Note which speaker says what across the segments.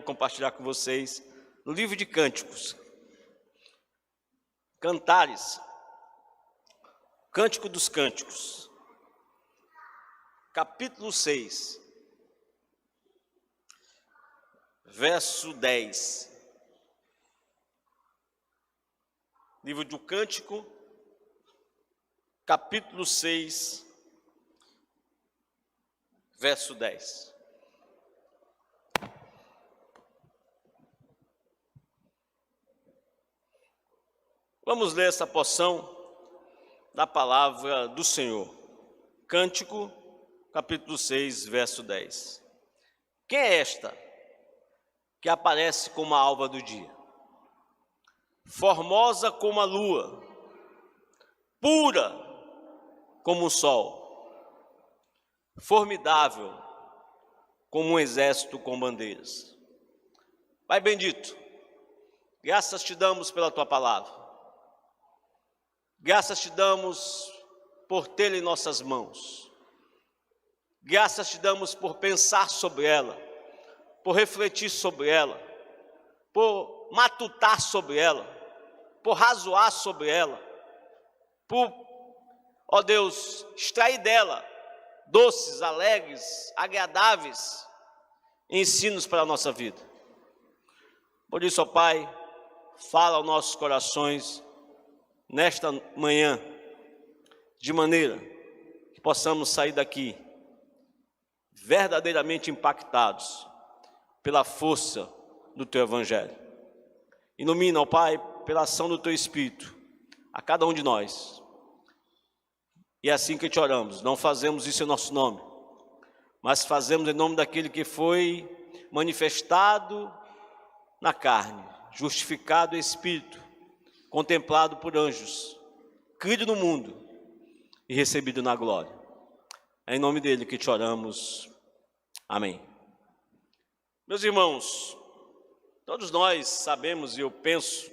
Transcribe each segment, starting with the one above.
Speaker 1: compartilhar com vocês no livro de Cânticos. Cantares, Cântico dos Cânticos, capítulo 6, verso 10. Livro do Cântico, capítulo 6, verso 10. Vamos ler essa porção da palavra do Senhor. Cântico, capítulo 6, verso 10. Quem é esta que aparece como a alva do dia? Formosa como a lua, pura como o sol, formidável como um exército com bandeiras. Pai bendito, graças te damos pela tua palavra. Graças te damos por tê-la em nossas mãos. Graças te damos por pensar sobre ela, por refletir sobre ela, por matutar sobre ela, por razoar sobre ela, por, ó Deus, extrair dela doces, alegres, agradáveis ensinos para a nossa vida. Por isso, ó Pai, fala aos nossos corações nesta manhã, de maneira que possamos sair daqui verdadeiramente impactados pela força do Teu Evangelho. Ilumina, ó Pai, pela ação do Teu Espírito, a cada um de nós. E é assim que te oramos. Não fazemos isso em nosso nome, mas fazemos em nome daquele que foi manifestado na carne, justificado em Espírito, contemplado por anjos, crido no mundo e recebido na glória. É em nome dele que te oramos. Amém. Meus irmãos, todos nós sabemos, e eu penso,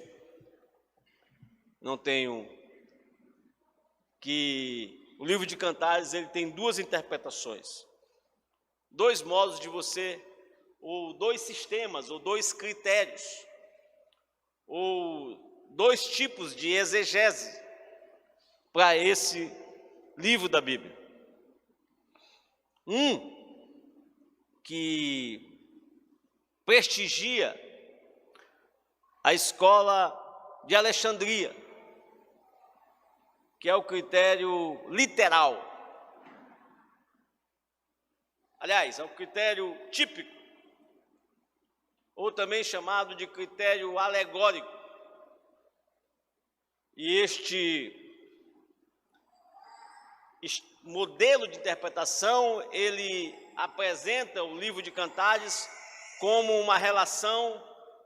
Speaker 1: não tenho, que o livro de Cantares ele tem duas interpretações, dois modos de você, ou dois sistemas, ou dois critérios, ou dois tipos de exegese para esse livro da Bíblia. Um que prestigia a escola de Alexandria, que é o critério literal. Aliás, é o critério típico, ou também chamado de critério alegórico. E este modelo de interpretação, ele apresenta o livro de Cantares como uma relação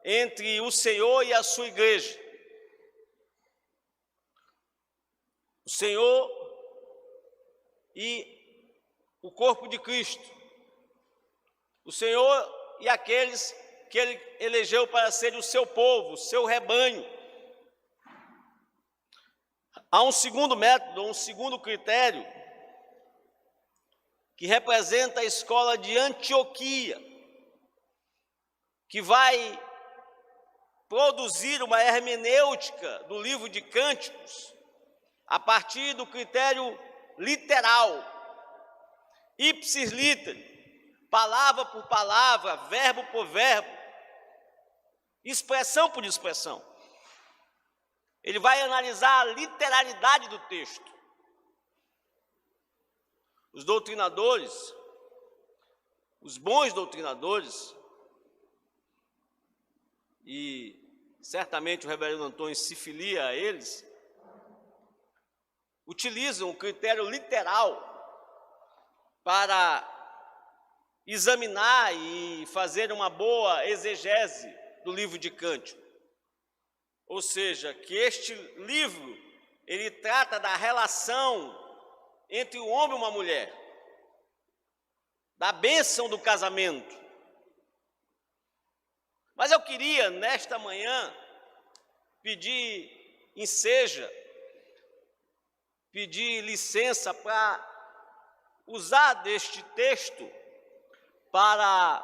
Speaker 1: entre o Senhor e a sua igreja. O Senhor e o corpo de Cristo. O Senhor e aqueles que Ele elegeu para serem o seu povo, o seu rebanho. Há um segundo método, um segundo critério, que representa a escola de Antioquia, que vai produzir uma hermenêutica do livro de Cânticos, a partir do critério literal, ipsis literi, palavra por palavra, verbo por verbo, expressão por expressão. Ele vai analisar a literalidade do texto. Os doutrinadores, os bons doutrinadores, e certamente o reverendo Antônio se filia a eles, utilizam o critério literal para examinar e fazer uma boa exegese do livro de Cântico. Ou seja, que este livro, ele trata da relação entre um homem e uma mulher, da bênção do casamento. Mas eu queria, nesta manhã, pedir enseja, pedir licença para usar deste texto para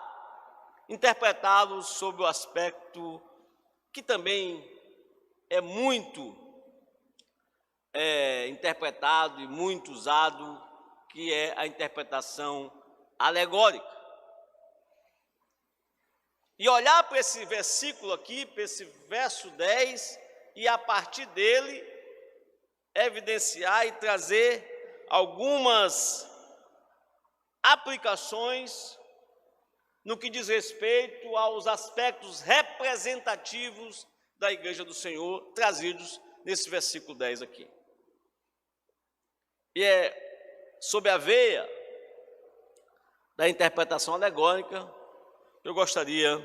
Speaker 1: interpretá-los sob o aspecto que também é muito interpretado e muito usado, que é a interpretação alegórica. E olhar para esse versículo aqui, para esse verso 10, e a partir dele evidenciar e trazer algumas aplicações no que diz respeito aos aspectos representativos da Igreja do Senhor, trazidos nesse versículo 10 aqui. E é sob a veia da interpretação alegórica, eu gostaria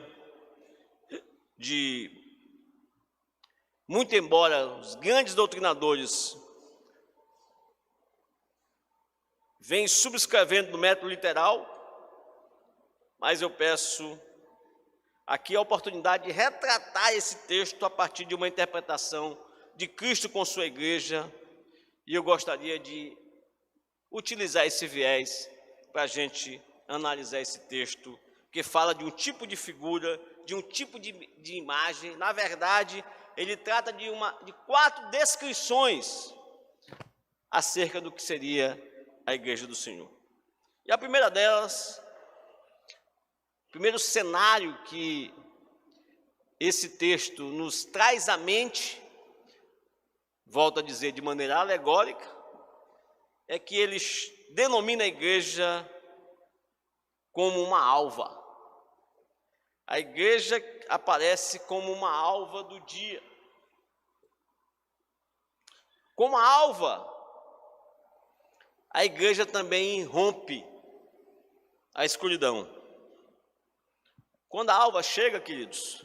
Speaker 1: de, muito embora os grandes doutrinadores venham subscrevendo no método literal, mas eu peço aqui a oportunidade de retratar esse texto a partir de uma interpretação de Cristo com sua igreja, e eu gostaria de utilizar esse viés para a gente analisar esse texto, que fala de um tipo de figura, de um tipo de imagem. Na verdade, ele trata de 4 descrições acerca do que seria a Igreja do Senhor. E a primeira delas, o primeiro cenário que esse texto nos traz à mente, volto a dizer de maneira alegórica, é que ele denomina a igreja como uma alva. A igreja aparece como uma alva do dia. Como a alva, a igreja também rompe a escuridão. Quando a alva chega, queridos,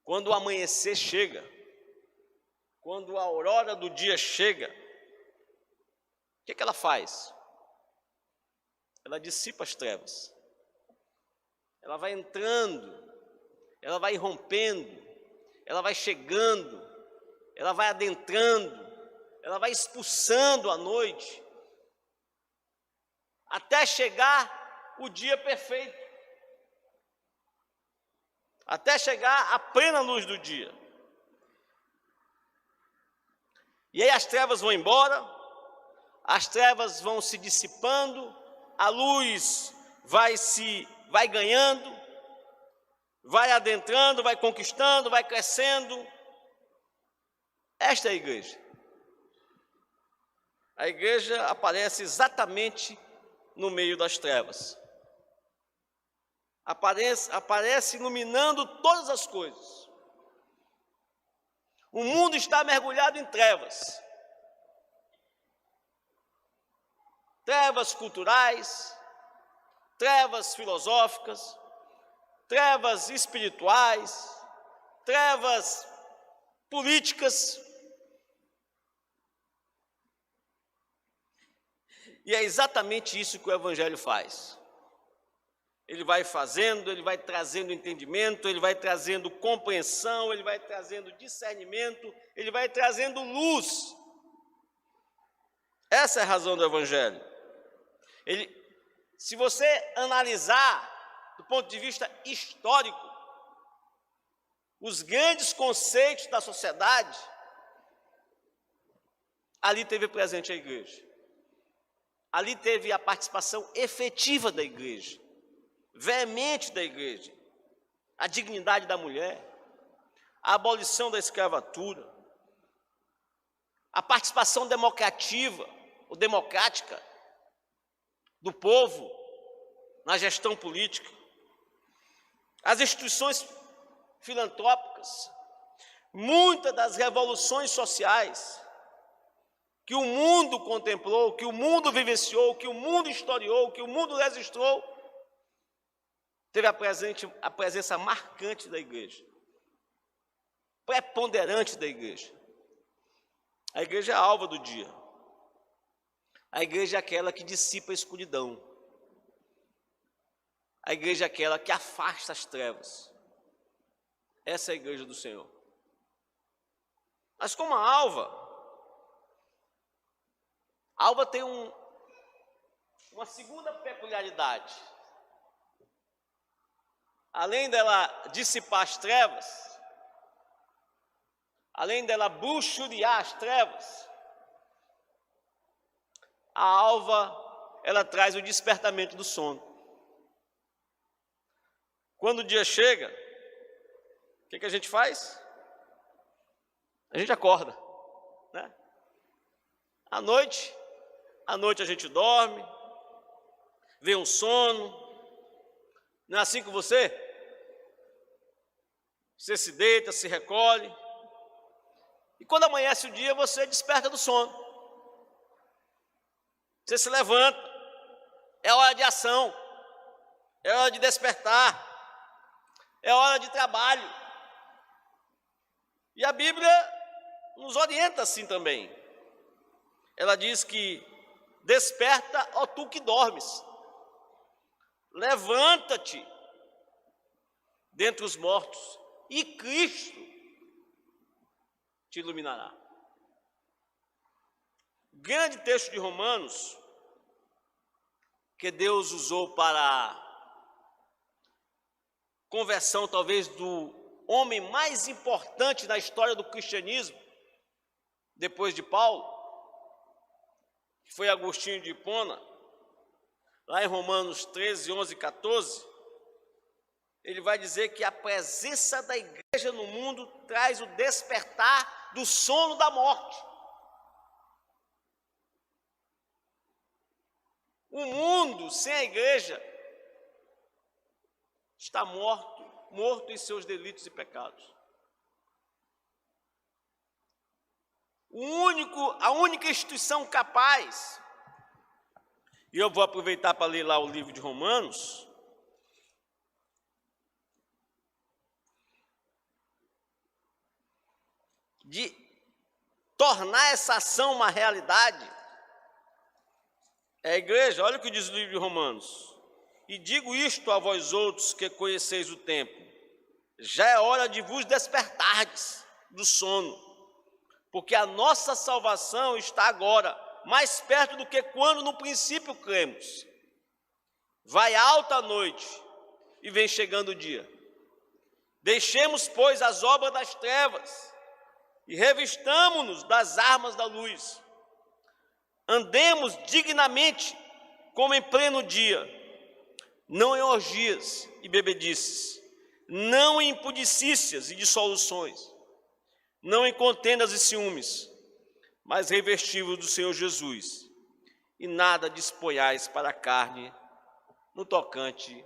Speaker 1: quando o amanhecer chega, quando a aurora do dia chega, o que ela faz? Ela dissipa as trevas. Ela vai entrando, ela vai rompendo, ela vai chegando, ela vai adentrando, ela vai expulsando a noite, até chegar o dia perfeito, até chegar a plena luz do dia. E aí as trevas vão embora, as trevas vão se dissipando, a luz vai ganhando, vai adentrando, vai conquistando, vai crescendo. Esta é a igreja. A igreja aparece exatamente no meio das trevas. Aparece iluminando todas as coisas. O mundo está mergulhado em trevas. Trevas culturais, trevas filosóficas, trevas espirituais, trevas políticas. E é exatamente isso que o Evangelho faz. Ele vai fazendo, ele vai trazendo entendimento, ele vai trazendo compreensão, ele vai trazendo discernimento, ele vai trazendo luz. Essa é a razão do Evangelho. Se você analisar do ponto de vista histórico, os grandes conceitos da sociedade, ali teve presente a igreja. Ali teve a participação efetiva da igreja, veemente da igreja, a dignidade da mulher, a abolição da escravatura, a participação democrática do povo na gestão política, as instituições filantrópicas, muitas das revoluções sociais que o mundo contemplou, que o mundo vivenciou, que o mundo historiou, que o mundo registrou, teve a presença marcante da igreja, preponderante da igreja. A igreja é a alva do dia. A igreja é aquela que dissipa a escuridão. A igreja é aquela que afasta as trevas. Essa é a igreja do Senhor. Mas como a alva tem uma segunda peculiaridade. além dela dissipar as trevas, além dela buxuriar as trevas, a alva, ela traz o despertamento do sono. Quando o dia chega, o que a gente faz? A gente acorda, né? À noite a gente dorme, vem um sono. Não é assim com você? Você se deita, se recolhe, e quando amanhece o dia, você desperta do sono. Você se levanta, é hora de ação, é hora de despertar, é hora de trabalho. E a Bíblia nos orienta assim também. Ela diz que desperta, ó tu que dormes, levanta-te dentre os mortos, e Cristo te iluminará. Grande texto de Romanos, que Deus usou para conversão talvez do homem mais importante na história do cristianismo, depois de Paulo, que foi Agostinho de Hipona. Lá em Romanos 13, 11 e 14, ele vai dizer que a presença da igreja no mundo traz o despertar do sono da morte. O mundo sem a igreja está morto em seus delitos e pecados. A única instituição capaz, e eu vou aproveitar para ler lá o livro de Romanos, de tornar essa ação uma realidade, é a igreja. Olha o que diz o livro de Romanos: e digo isto a vós outros que conheceis o tempo, já é hora de vos despertardes do sono, porque a nossa salvação está agora mais perto do que quando no princípio cremos. Vai alta a noite e vem chegando o dia. Deixemos, pois, as obras das trevas e revistamo-nos das armas da luz. Andemos dignamente como em pleno dia, não em orgias e bebedices, não em impudicícias e dissoluções, não em contendas e ciúmes, mas revesti-vos do Senhor Jesus, e nada disponhais para a carne no tocante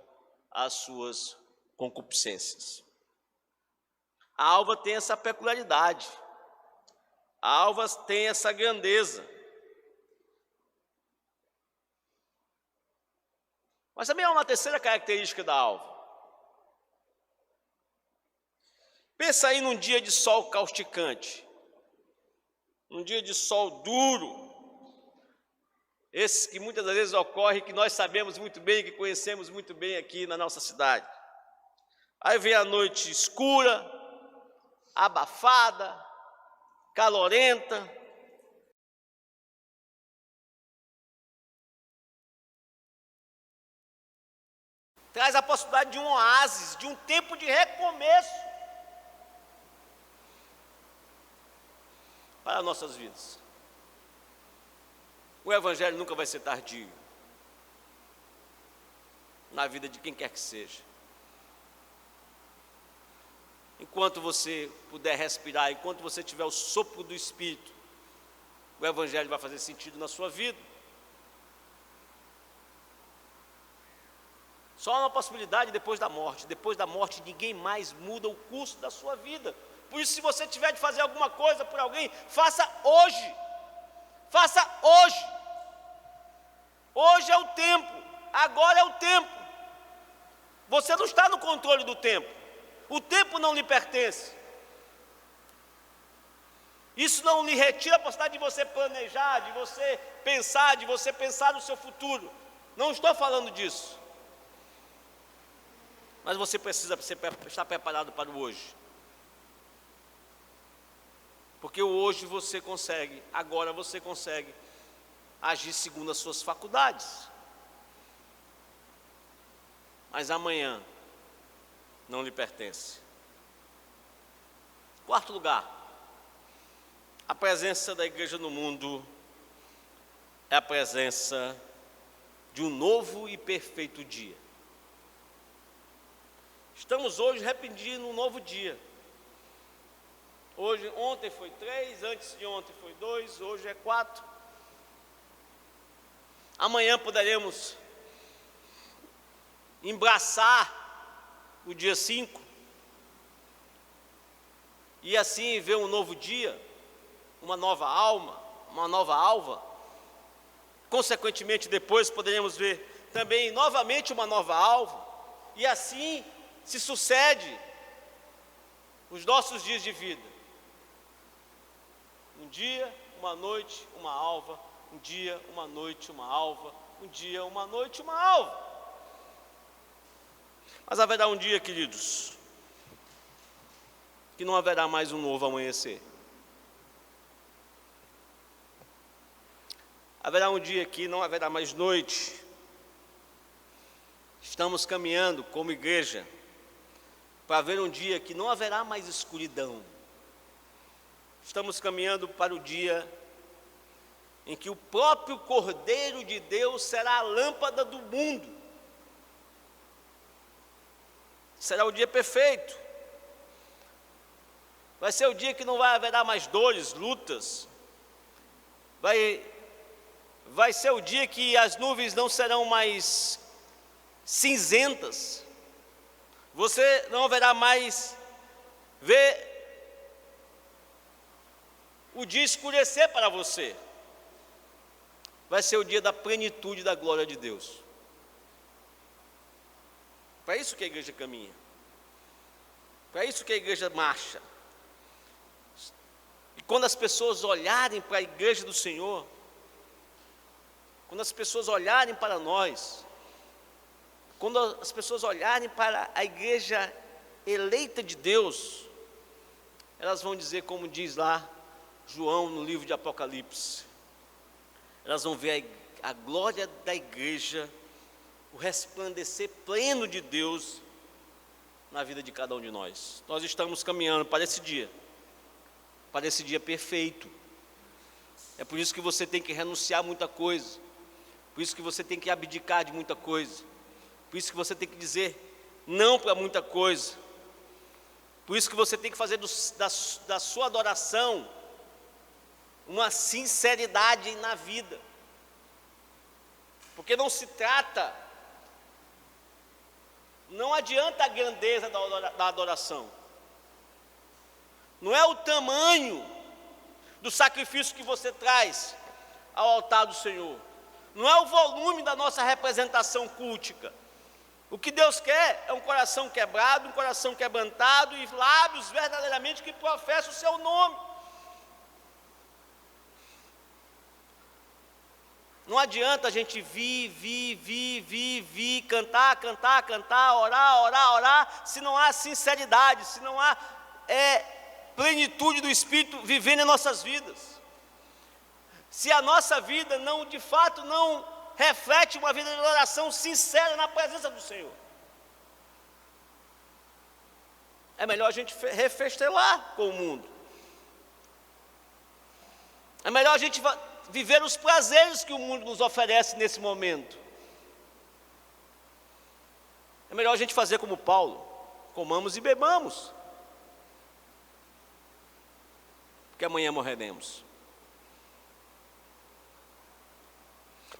Speaker 1: às suas concupiscências. A alva tem essa peculiaridade, a alva tem essa grandeza. Mas também há uma terceira característica da alva. Pensa aí num dia de sol causticante, num dia de sol duro, esse que muitas vezes ocorre, que nós sabemos muito bem, que conhecemos muito bem aqui na nossa cidade. Aí vem a noite escura, abafada, calorenta. Traz a possibilidade de um oásis, de um tempo de recomeço para nossas vidas. O Evangelho nunca vai ser tardio na vida de quem quer que seja. Enquanto você puder respirar, enquanto você tiver o sopro do Espírito, o Evangelho vai fazer sentido na sua vida. Só há uma possibilidade depois da morte. Depois da morte, ninguém mais muda o curso da sua vida. Por isso, se você tiver de fazer alguma coisa por alguém, faça hoje. Faça hoje. Hoje é o tempo. Agora é o tempo. Você não está no controle do tempo. O tempo não lhe pertence. Isso não lhe retira a possibilidade de você planejar, de você pensar no seu futuro. Não estou falando disso. Mas você precisa estar preparado para o hoje. Porque o hoje você consegue, agora você consegue agir segundo as suas faculdades. Mas amanhã não lhe pertence. Quarto lugar, a presença da igreja no mundo é a presença de um novo e perfeito dia. Estamos hoje repetindo um novo dia. Ontem foi 3, antes de ontem foi 2, hoje é 4. Amanhã poderemos embraçar o dia 5 e assim ver um novo dia, uma nova alma, uma nova alva. Consequentemente, depois poderemos ver também novamente uma nova alva, e assim se sucede os nossos dias de vida. Um dia, uma noite, uma alva. Um dia, uma noite, uma alva. Um dia, uma noite, uma alva. Mas haverá um dia, queridos, que não haverá mais um novo amanhecer. Haverá um dia que não haverá mais noite. Estamos caminhando como igreja para ver um dia que não haverá mais escuridão. Estamos caminhando para o dia em que o próprio Cordeiro de Deus será a lâmpada do mundo. Será o dia perfeito. Vai ser o dia que não haverá mais dores, lutas. Vai ser o dia que as nuvens não serão mais cinzentas. Você não haverá mais ver o dia escurecer para você. Vai ser o dia da plenitude da glória de Deus. Para isso que a igreja caminha. Para isso que a igreja marcha. E quando as pessoas olharem para a igreja do Senhor, quando as pessoas olharem para nós, quando as pessoas olharem para a igreja eleita de Deus, elas vão dizer, como diz lá João no livro de Apocalipse, elas vão ver a glória da igreja, o resplandecer pleno de Deus na vida de cada um de nós. Nós estamos caminhando para esse dia perfeito. É por isso que você tem que renunciar a muita coisa, por isso que você tem que abdicar de muita coisa, por isso que você tem que dizer não para muita coisa, por isso que você tem que fazer da sua adoração uma sinceridade na vida, porque não se trata, não adianta a grandeza da adoração, não é o tamanho do sacrifício que você traz ao altar do Senhor, não é o volume da nossa representação cultica. O que Deus quer é um coração quebrado, um coração quebrantado e lábios verdadeiramente que professam o seu nome. Não adianta a gente vir, cantar, orar, se não há sinceridade, se não há plenitude do Espírito vivendo em nossas vidas. Se a nossa vida não, de fato, não reflete uma vida de oração sincera na presença do Senhor, é melhor a gente refestelar com o mundo. É melhor a gente viver os prazeres que o mundo nos oferece nesse momento. É melhor a gente fazer como Paulo: comamos e bebamos, porque amanhã morreremos.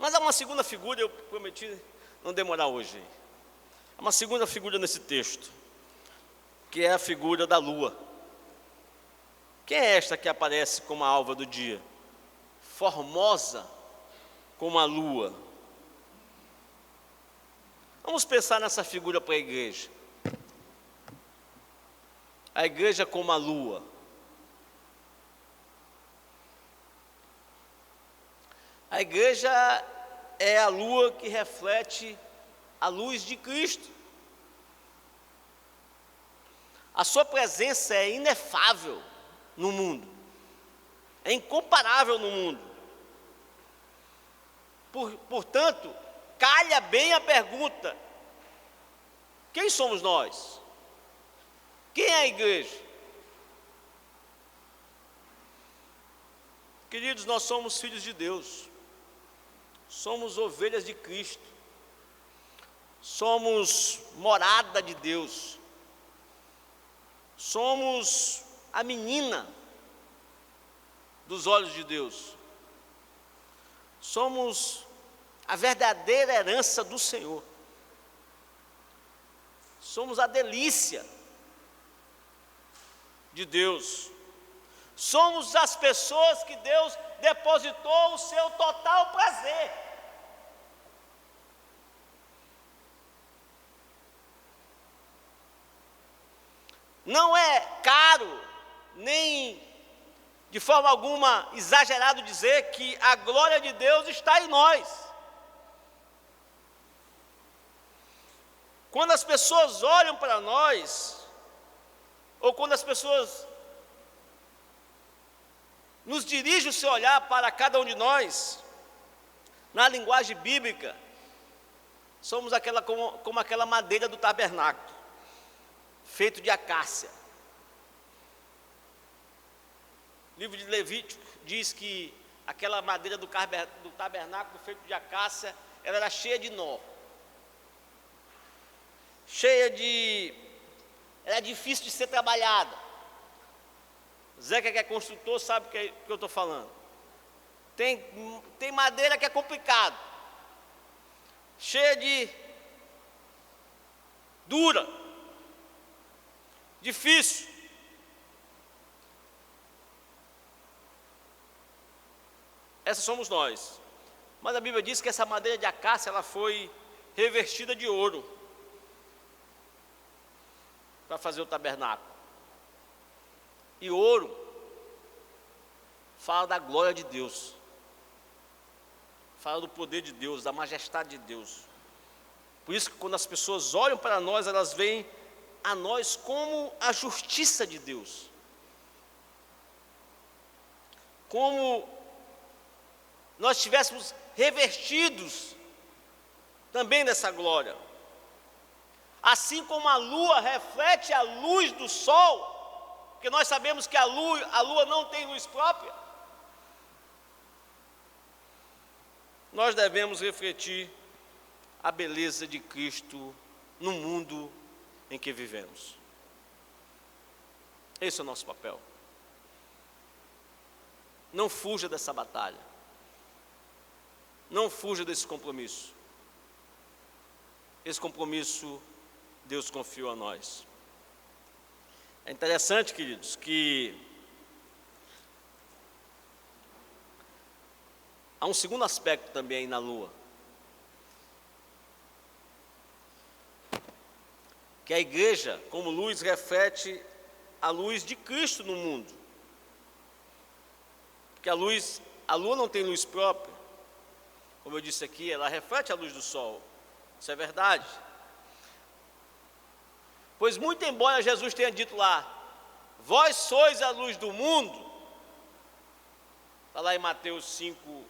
Speaker 1: Mas há uma segunda figura, eu prometi não demorar hoje. Há uma segunda figura nesse texto, que é a figura da lua. Quem é esta que aparece como a alva do dia? Formosa como a lua. Vamos pensar nessa figura para a igreja. A igreja como a lua. A igreja é a lua que reflete a luz de Cristo. A sua presença é inefável no mundo, é incomparável no mundo. Portanto, calha bem a pergunta: quem somos nós? igreja? Queridos, nós somos filhos de Deus, somos ovelhas de Cristo, somos morada de Deus, somos a menina dos olhos de Deus, somos a verdadeira herança do Senhor, somos a delícia de Deus, somos as pessoas que Deus depositou o seu total prazer. Não é caro, nem de forma alguma exagerado dizer que a glória de Deus está em nós. Quando as pessoas olham para nós, ou quando as pessoas nos dirigem o seu olhar para cada um de nós, na linguagem bíblica, somos como aquela madeira do tabernáculo, feito de acácia. O livro de Levítico diz que aquela madeira do tabernáculo feito de acácia, ela era cheia de nó, era difícil de ser trabalhada. Zeca, que é construtor, sabe o que eu estou falando. Tem madeira que é complicado, cheia de dura, difícil. Essas somos nós. Mas a Bíblia diz que essa madeira de acácia, ela foi revestida de ouro para fazer o tabernáculo. E ouro fala da glória de Deus, fala do poder de Deus, da majestade de Deus. Por isso que quando as pessoas olham para nós, elas veem a nós como a justiça de Deus, como nós estivéssemos revestidos também dessa glória. Assim como a lua reflete a luz do sol, porque nós sabemos que a lua não tem luz própria, nós devemos refletir a beleza de Cristo no mundo em que vivemos. Esse é o nosso papel. Não fuja dessa batalha. Não fuja desse compromisso. Esse compromisso Deus confiou a nós. É interessante, queridos, que há um segundo aspecto também aí na lua, que a igreja, como luz, reflete a luz de Cristo no mundo. Porque a lua não tem luz própria. Como eu disse aqui, ela reflete a luz do sol. Isso é verdade. Pois muito embora Jesus tenha dito lá, vós sois a luz do mundo, está lá em Mateus 5,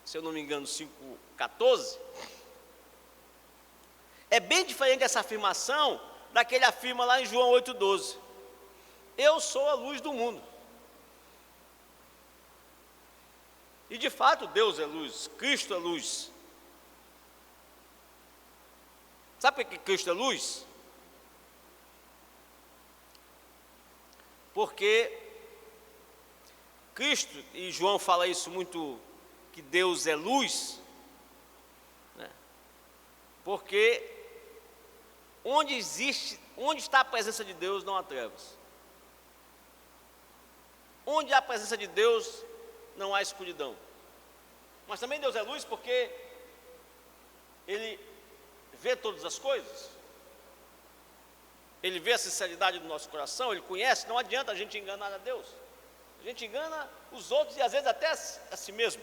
Speaker 1: se eu não me engano, 5,14, é bem diferente essa afirmação daquele afirma lá em João 8,12, eu sou a luz do mundo. E de fato Deus é luz, Cristo é luz. Sabe por que Cristo é luz? Porque Cristo, e João fala isso muito, que Deus é luz, né? Porque onde está a presença de Deus não há trevas. Onde há a presença de Deus não há escuridão. Mas também Deus é luz porque Ele vê todas as coisas. Ele vê a sinceridade do nosso coração, Ele conhece, não adianta a gente enganar a Deus. A gente engana os outros e às vezes até a si mesmo.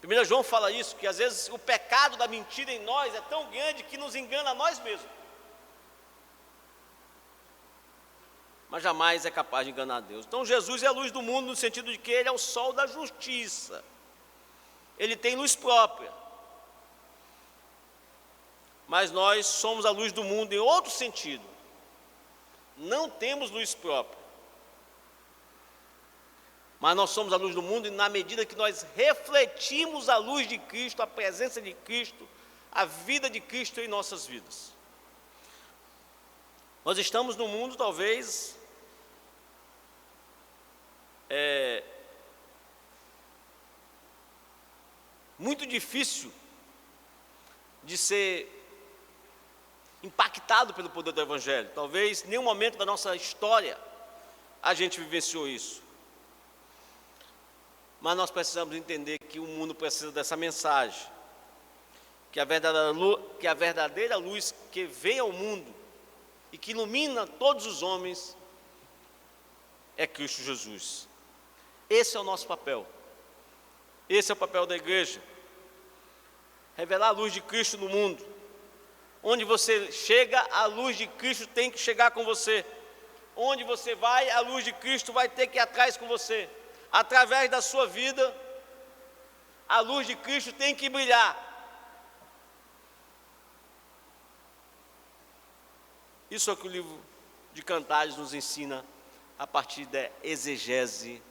Speaker 1: 1 João fala isso, que às vezes o pecado da mentira em nós é tão grande que nos engana a nós mesmos. Mas jamais é capaz de enganar a Deus. Então Jesus é a luz do mundo no sentido de que Ele é o sol da justiça. Ele tem luz própria. Mas nós somos a luz do mundo em outro sentido. não temos luz própria, mas nós somos a luz do mundo, e na medida que nós refletimos a luz de Cristo, a presença de Cristo, a vida de Cristo em nossas vidas. Nós estamos num mundo talvez muito difícil de ser impactado pelo poder do Evangelho. Talvez em nenhum momento da nossa história a gente vivenciou isso. Mas nós precisamos entender que o mundo precisa dessa mensagem, que a verdadeira luz que vem ao mundo e que ilumina todos os homens é Cristo Jesus. Esse é o nosso papel. Esse é o papel da igreja. Revelar a luz de Cristo no mundo. Onde você chega, a luz de Cristo tem que chegar com você. Onde você vai, a luz de Cristo vai ter que ir atrás com você. Através da sua vida, a luz de Cristo tem que brilhar. Isso é o que o livro de Cantares nos ensina a partir da exegese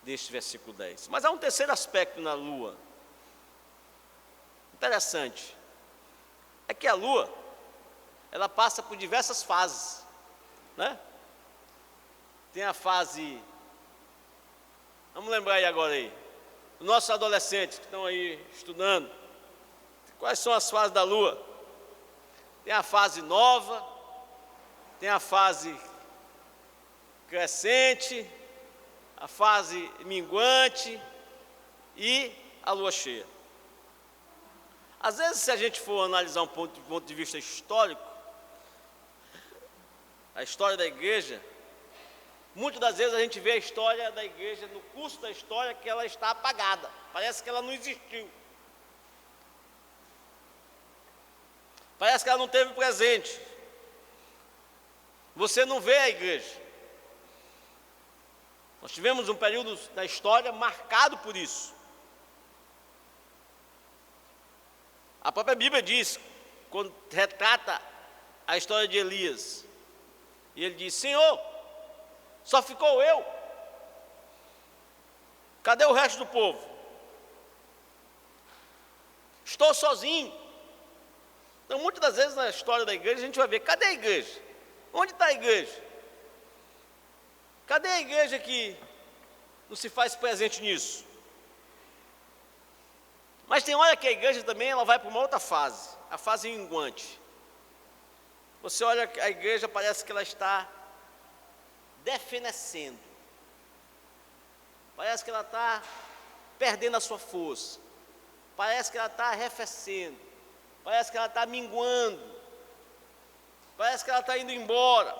Speaker 1: deste versículo 10. Mas há um terceiro aspecto na lua, interessante, é que a lua, ela passa por diversas fases, né? Tem a fase, vamos lembrar aí agora aí, os nossos adolescentes que estão aí estudando, quais são as fases da lua? Tem a fase nova, tem a fase crescente, a fase minguante e a lua cheia. Às vezes, se a gente for analisar um ponto de vista histórico, a história da igreja, muitas das vezes a gente vê a história da igreja, no curso da história, que ela está apagada, parece que ela não existiu. Parece que ela não teve presente. Você não vê a igreja. Nós tivemos um período da história marcado por isso. A própria Bíblia diz, quando retrata a história de Elias, e ele diz: Senhor, só ficou eu. Cadê o resto do povo? Estou sozinho. Então, muitas das vezes na história da igreja, a gente vai ver, cadê a igreja? Onde está a igreja? Cadê a igreja que não se faz presente nisso? Mas tem hora que a igreja também ela vai para uma outra fase, a fase minguante. Você olha a igreja, parece que ela está defenecendo. Parece que ela está perdendo a sua força. Parece que ela está arrefecendo. Parece que ela está minguando. Parece que ela está indo embora.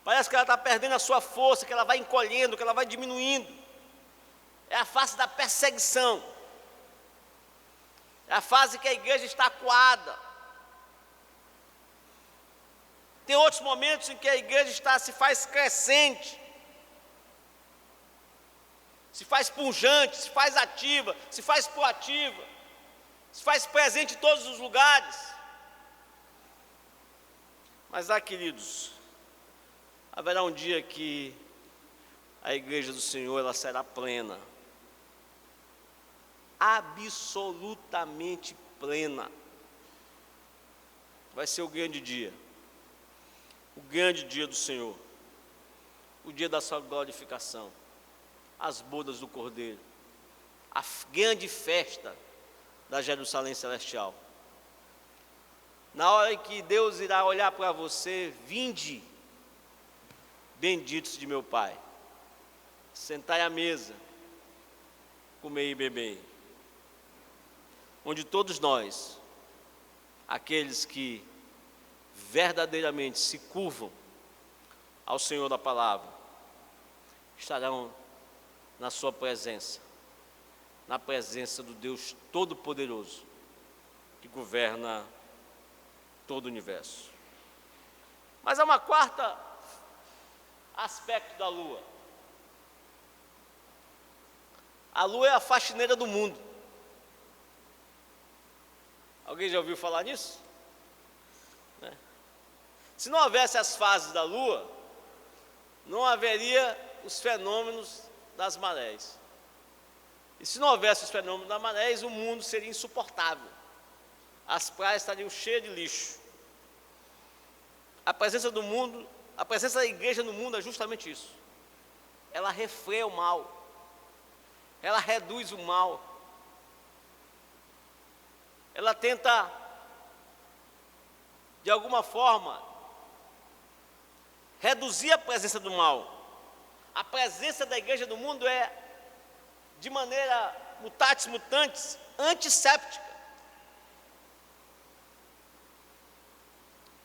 Speaker 1: Parece que ela está perdendo a sua força, que ela vai encolhendo, que ela vai diminuindo. É a fase da perseguição. É a fase que a igreja está acuada. Tem outros momentos em que a igreja se faz crescente, se faz pujante, se faz ativa, se faz proativa, se faz presente em todos os lugares. Mas queridos, haverá um dia que a igreja do Senhor ela será plena, absolutamente plena. Vai ser o grande dia do Senhor, o dia da sua glorificação, as bodas do Cordeiro, a grande festa da Jerusalém Celestial. Na hora em que Deus irá olhar para você: vinde, benditos de meu Pai, sentai à mesa, comei e bebei, onde todos nós, aqueles que verdadeiramente se curvam ao Senhor da palavra, estarão na sua presença, na presença do Deus Todo-Poderoso, que governa todo o universo. Mas há uma quarta aspecto da lua. A lua é a faxineira do mundo. Alguém já ouviu falar nisso? Se não houvesse as fases da lua, não haveria os fenômenos das marés. E se não houvesse os fenômenos das marés, o mundo seria insuportável. As praias estariam cheias de lixo. A presença do mundo, a presença da igreja no mundo é justamente isso. Ela refreia o mal. Ela reduz o mal. Ela tenta, de alguma forma, reduzir a presença do mal. A presença da igreja no mundo é, de maneira mutatis mutandis, antisséptica.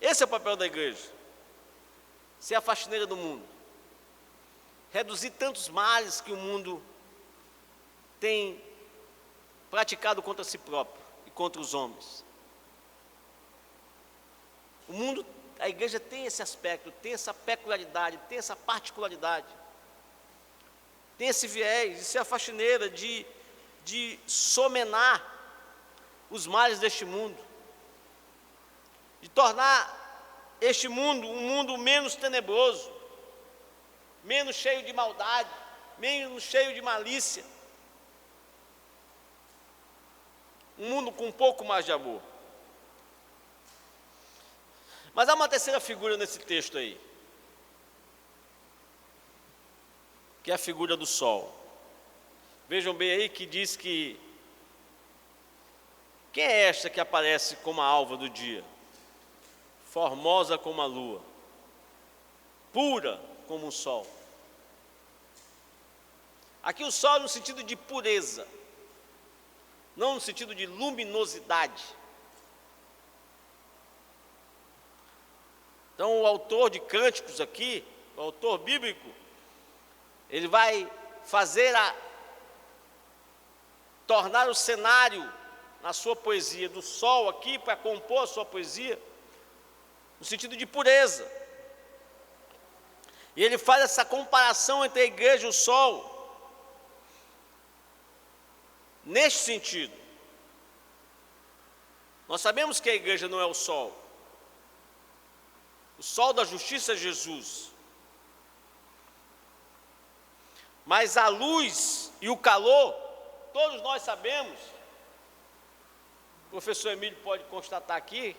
Speaker 1: Esse é o papel da igreja. Ser a faxineira do mundo. Reduzir tantos males que o mundo tem praticado contra si próprio e contra os homens. O mundo, a igreja tem esse aspecto, tem essa peculiaridade, tem essa particularidade. Tem esse viés de ser a faxineira, de somenar os males deste mundo. De tornar este mundo um mundo menos tenebroso, menos cheio de maldade, menos cheio de malícia. Um mundo com um pouco mais de amor. Mas há uma terceira figura nesse texto aí, que é a figura do sol. Vejam bem aí que diz que quem é esta que aparece como a alva do dia? Formosa como a lua, pura como o sol. Aqui o sol no sentido de pureza, não no sentido de luminosidade. Então o autor de Cânticos aqui, o autor bíblico, ele vai tornar o cenário na sua poesia do sol aqui, para compor a sua poesia, no sentido de pureza. E ele faz essa comparação entre a igreja e o sol, neste sentido. Nós sabemos que a igreja não é o sol. O sol da justiça é Jesus. Mas a luz e o calor, todos nós sabemos, o professor Emílio pode constatar aqui,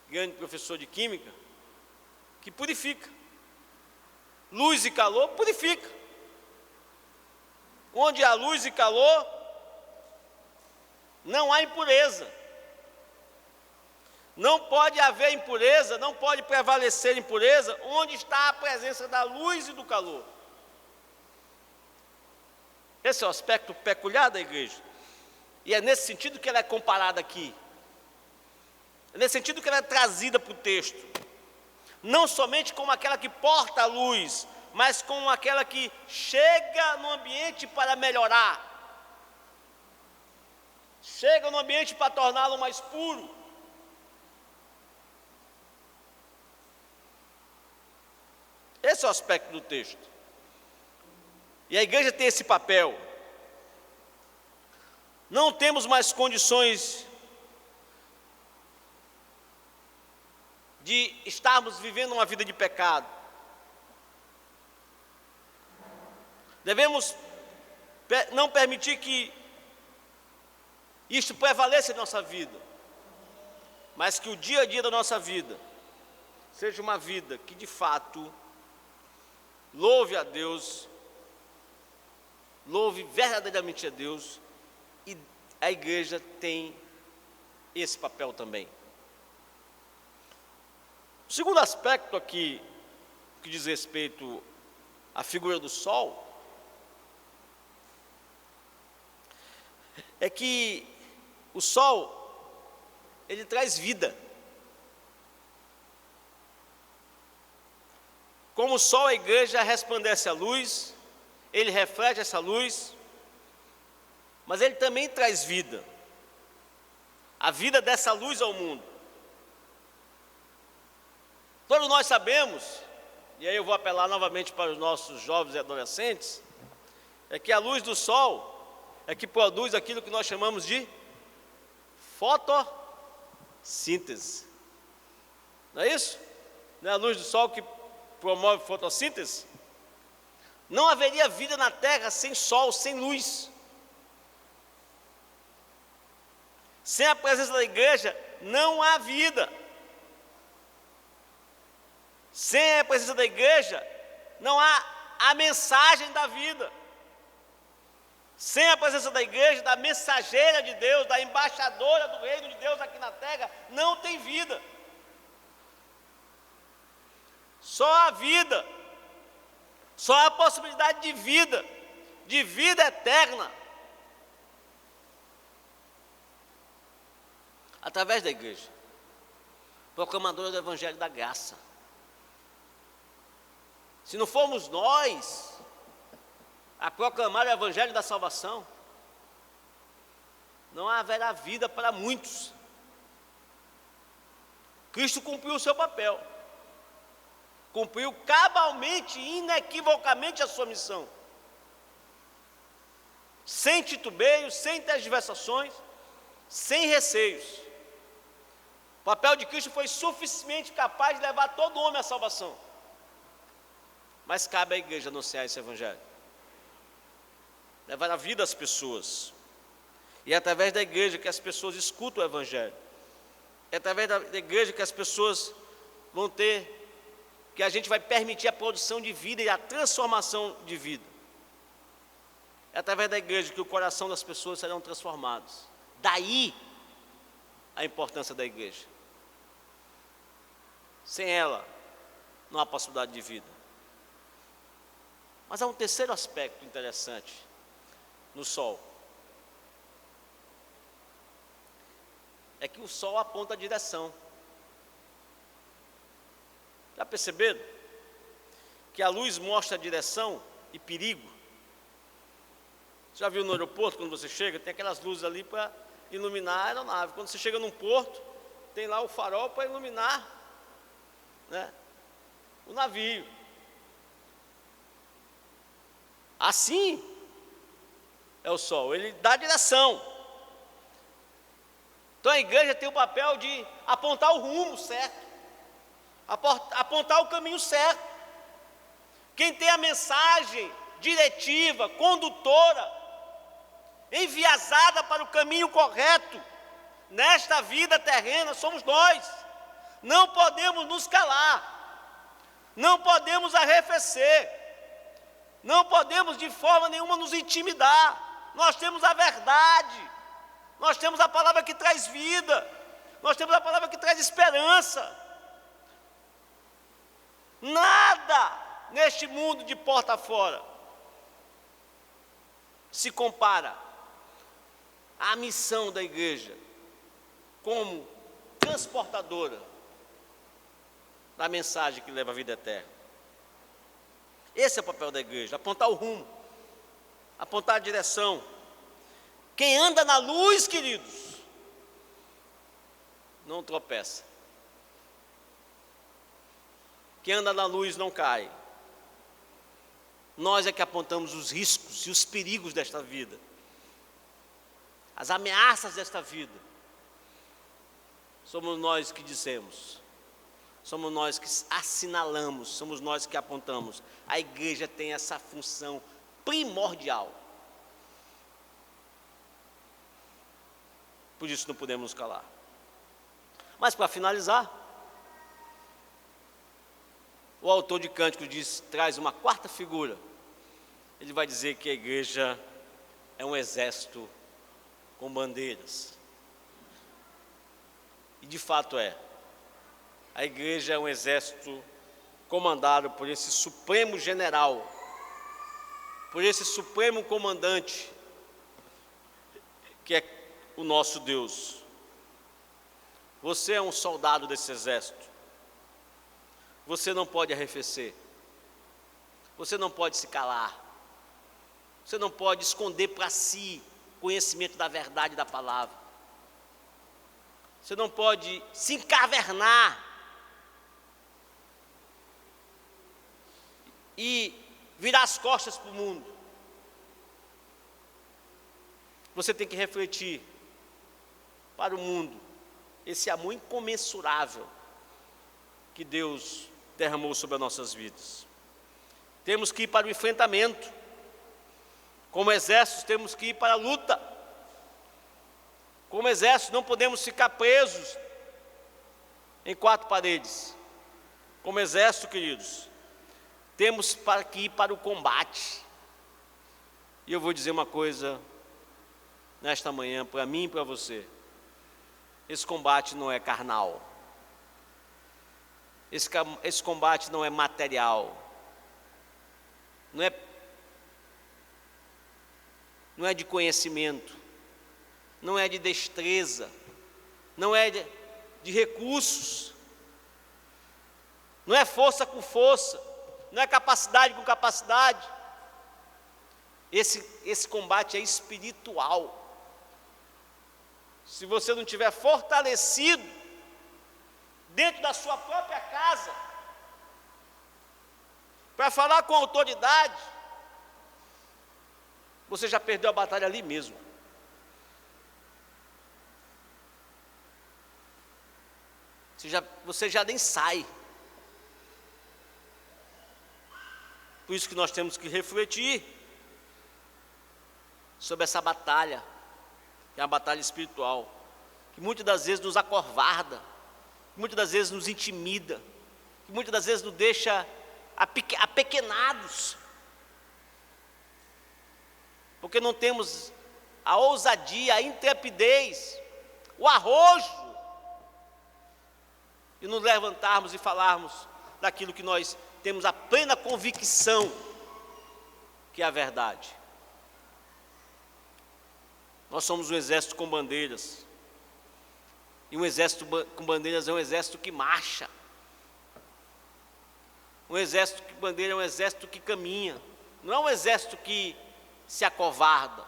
Speaker 1: grande professor de química, que purifica. Luz e calor purifica. Onde há luz e calor, não há impureza. Não pode haver impureza, não pode prevalecer impureza onde está a presença da luz e do calor. Esse é o aspecto peculiar da igreja. E é nesse sentido que ela é comparada aqui. É nesse sentido que ela é trazida para o texto. Não somente como aquela que porta a luz, mas como aquela que chega no ambiente para melhorar. Chega no ambiente para torná-lo mais puro. Esse é o aspecto do texto. E a igreja tem esse papel. Não temos mais condições de estarmos vivendo uma vida de pecado. Devemos não permitir que isto prevaleça em nossa vida, mas que o dia a dia da nossa vida seja uma vida que de fato louve a Deus, louve verdadeiramente a Deus, e a igreja tem esse papel também. O segundo aspecto aqui, que diz respeito à figura do sol, é que o sol, ele traz vida. Como o sol, a igreja resplandece a luz, ele reflete essa luz, mas ele também traz vida. A vida dessa luz ao mundo. Todos nós sabemos, e aí eu vou apelar novamente para os nossos jovens e adolescentes, é que a luz do sol é que produz aquilo que nós chamamos de fotossíntese. Não é isso? não é a luz do sol que promove fotossíntese? Não haveria vida na terra sem sol, sem luz. Sem a presença da igreja, não há vida. Sem a presença da igreja, não há a mensagem da vida. Sem a presença da igreja, da mensageira de Deus, da embaixadora do reino de Deus aqui na terra, não tem vida. Só a vida, só a possibilidade de vida eterna, através da igreja, proclamadora do Evangelho da Graça. Se não formos nós a proclamar o Evangelho da salvação, não haverá vida para muitos. Cristo cumpriu o seu papel, cumpriu cabalmente, inequivocamente a sua missão, sem titubeios, sem tergiversações, sem receios. O papel de Cristo foi suficientemente capaz de levar todo homem à salvação, mas cabe à igreja anunciar esse Evangelho, levar a vida às pessoas. E é através da igreja que as pessoas escutam o Evangelho. É através da igreja que as pessoas vão ter, que a gente vai permitir a produção de vida e a transformação de vida. É através da igreja que o coração das pessoas serão transformados. Daí a importância da igreja. Sem ela, não há possibilidade de vida. Mas há um terceiro aspecto interessante no sol. É que o sol aponta a direção. Já perceberam? Que a luz mostra a direção e perigo. Você já viu no aeroporto, quando você chega, tem aquelas luzes ali para iluminar a aeronave. Quando você chega num porto, tem lá o farol para iluminar, né, o navio. Assim é o sol, ele dá direção. Então a igreja tem o papel de apontar o rumo certo, apontar o caminho certo. Quem tem a mensagem diretiva, condutora, enviesada para o caminho correto, nesta vida terrena, somos nós. Não podemos nos calar, não podemos arrefecer, não podemos de forma nenhuma nos intimidar. Nós temos a verdade, nós temos a palavra que traz vida, nós temos a palavra que traz esperança. Nada neste mundo de porta fora se compara à missão da igreja como transportadora da mensagem que leva a vida eterna. Esse é o papel da igreja, apontar o rumo, apontar a direção. Quem anda na luz, queridos, não tropeça. Quem anda na luz não cai. Nós é que apontamos os riscos e os perigos desta vida, as ameaças desta vida. Somos nós que dizemos, somos nós que assinalamos, somos nós que apontamos. A igreja tem essa função primordial. Por isso não podemos nos calar. Mas para finalizar, o autor de Cânticos traz uma quarta figura. Ele vai dizer que a igreja é um exército com bandeiras. E de fato é. A igreja é um exército comandado por esse supremo general, por esse supremo comandante, que é o nosso Deus. Você é um soldado desse exército. Você não pode arrefecer. Você não pode se calar. Você não pode esconder para si conhecimento da verdade da palavra. Você não pode se encavernar e virar as costas para o mundo. Você tem que refletir para o mundo esse amor incomensurável que Deus derramou sobre as nossas vidas. Temos que ir para o enfrentamento. Como exército, temos que ir para a luta. Como exército, não podemos ficar presos em quatro paredes. Como exército, queridos, temos que ir para o combate. E eu vou dizer uma coisa nesta manhã, para mim e para você. Esse combate não é carnal. Esse combate não é material. Não é de conhecimento. Não é de destreza. Não é de recursos. Não é força com força. Não é capacidade com capacidade. Esse combate é espiritual. Se você não tiver fortalecido dentro da sua própria casa, para falar com autoridade, você já perdeu a batalha ali mesmo. Você já nem sai. Por isso que nós temos que refletir sobre essa batalha, que é uma batalha espiritual, que muitas das vezes nos acovarda, que muitas das vezes nos intimida, que muitas das vezes nos deixa apequenados, porque não temos a ousadia, a intrepidez, o arrojo, de nos levantarmos e falarmos daquilo que nós temos a plena convicção que é a verdade. Nós somos um exército com bandeiras. E um exército com bandeiras é um exército que marcha. Um exército com bandeira é um exército que caminha. Não é um exército que se acovarda,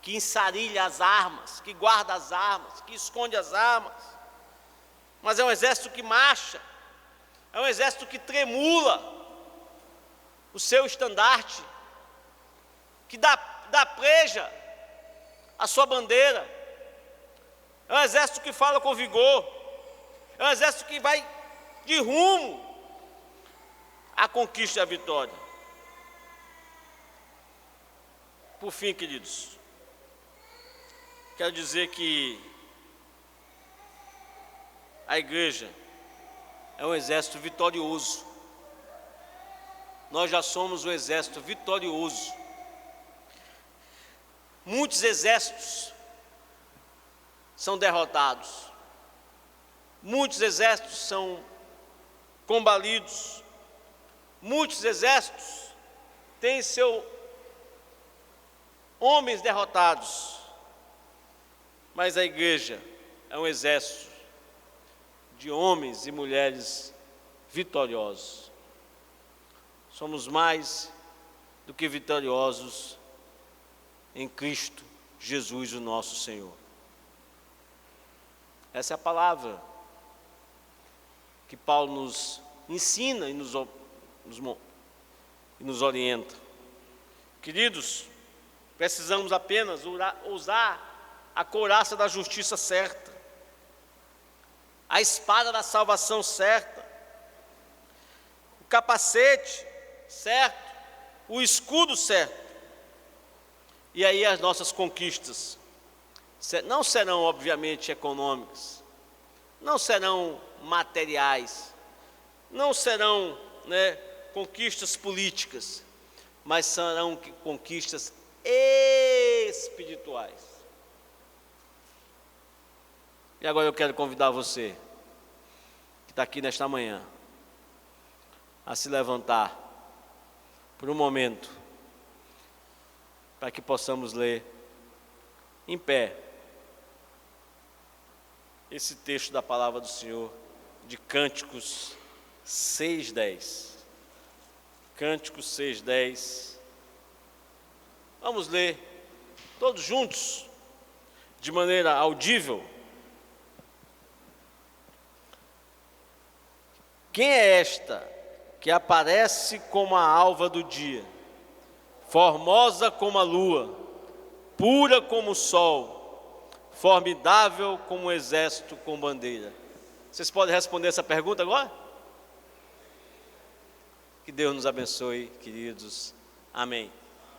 Speaker 1: que ensarilha as armas, que guarda as armas, que esconde as armas. Mas é um exército que marcha. É um exército que tremula o seu estandarte, que dá preja à sua bandeira. É um exército que fala com vigor. É um exército que vai de rumo à conquista e à vitória. Por fim, queridos, quero dizer que a igreja é um exército vitorioso. Nós já somos um exército vitorioso. Muitos exércitos são derrotados. Muitos exércitos são combalidos. Muitos exércitos têm homens derrotados. Mas a igreja é um exército de homens e mulheres vitoriosos. Somos mais do que vitoriosos em Cristo Jesus, o nosso Senhor. Essa é a palavra que Paulo nos ensina e nos orienta. Queridos, precisamos apenas usar a couraça da justiça certa, a espada da salvação certa, o capacete certo, o escudo certo. E aí as nossas conquistas não serão, obviamente, econômicas, não serão materiais, não serão, conquistas políticas, mas serão conquistas espirituais. E agora eu quero convidar você, que está aqui nesta manhã, a se levantar por um momento, para que possamos ler em pé esse texto da palavra do Senhor, de Cânticos 6:10. Cânticos 6:10. Vamos ler todos juntos, de maneira audível. Quem é esta que aparece como a alva do dia, formosa como a lua, pura como o sol, formidável como um exército com bandeira? Vocês podem responder essa pergunta agora? Que Deus nos abençoe, queridos. Amém.